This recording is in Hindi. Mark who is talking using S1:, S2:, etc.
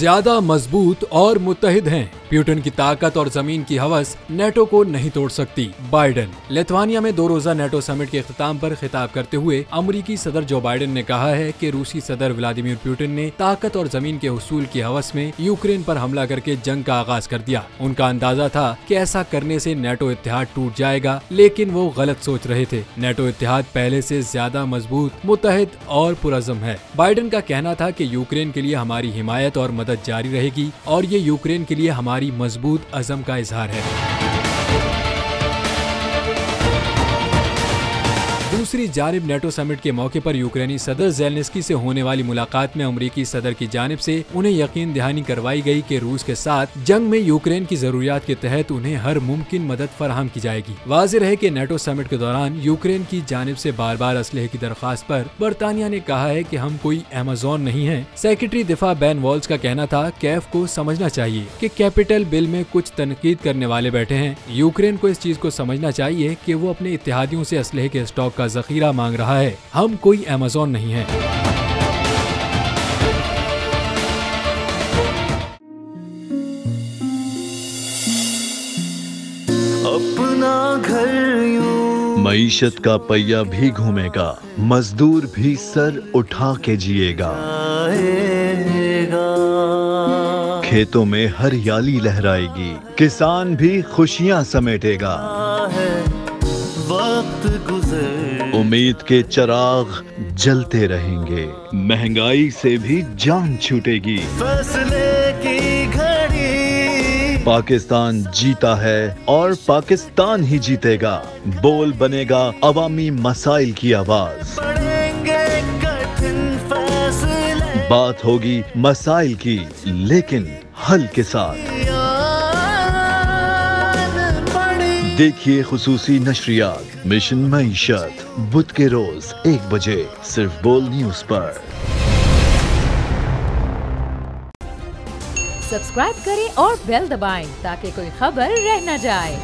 S1: ज्यादा मजबूत और मुत्तहिद हैं। प्यूटिन की ताकत और जमीन की हवस नेटो को नहीं तोड़ सकती। बाइडेन। लिथुआनिया में 2 रोजा नेटो समिट के इख्तिताम पर खिताब करते हुए अमेरिकी सदर जो बाइडेन ने कहा है कि रूसी सदर व्लादिमीर पुतिन ने ताकत और जमीन के हुसूल की हवस में यूक्रेन पर हमला करके जंग का आगाज कर दिया। उनका अंदाजा था कि ऐसा करने से नेटो इत्तेहाद टूट जाएगा, लेकिन वो गलत सोच रहे थे। नेटो इत्तेहाद पहले से ज्यादा मजबूत, मुत्तहिद और पुरअज़्म है। बाइडेन का कहना था कि यूक्रेन के लिए हमारी हिमायत और मदद जारी रहेगी और ये यूक्रेन के लिए हमारी मजबूत अज़म का इजहार है। दूसरी जानिब नेटो समिट के मौके पर यूक्रेनी सदर ज़ेलेंस्की से होने वाली मुलाकात में अमेरिकी सदर की जानिब से उन्हें यकीन दहानी करवाई गई कि रूस के साथ जंग में यूक्रेन की जरूरियात के तहत उन्हें हर मुमकिन मदद फराहम की जाएगी। वाज़ेह रहे कि नेटो समिट के दौरान यूक्रेन की जानिब से बार बार असलहे की दरख्वास्त पर बरतानिया ने कहा है कि हम कोई अमेज़न नहीं है। सेक्रेटरी दिफा बेन वॉल्स का कहना था, कैफ को समझना चाहिए कि कैपिटल बिल में कुछ तनकीद करने वाले बैठे हैं। यूक्रेन को इस चीज को समझना चाहिए कि वो अपने इत्तेहादियों से असलहे के स्टॉक का जखीरा मांग रहा है। हम कोई अमेज़न नहीं है।
S2: अपना घर यूं
S3: मईशत का पहिया भी घूमेगा, मजदूर भी सर उठा के जिएगा। खेतों में हरियाली लहराएगी, किसान भी खुशियां समेटेगा।
S2: वक्त गुजर
S3: उम्मीद के चिराग जलते रहेंगे, महंगाई से भी जान छूटेगी।
S2: फैसले की घड़ी
S3: पाकिस्तान जीता है और पाकिस्तान ही जीतेगा। बोल बनेगा अवामी मसाइल की आवाज।
S2: पड़ेंगे कठिन फैसले,
S3: बात होगी मसाइल की, लेकिन हल के साथ। देखिए खुसूसी नशरियात मिशन मईशत बुध के रोज 1 बजे सिर्फ बोल न्यूज पर।
S4: सब्सक्राइब करें और बेल दबाएं ताकि कोई खबर रह न जाए।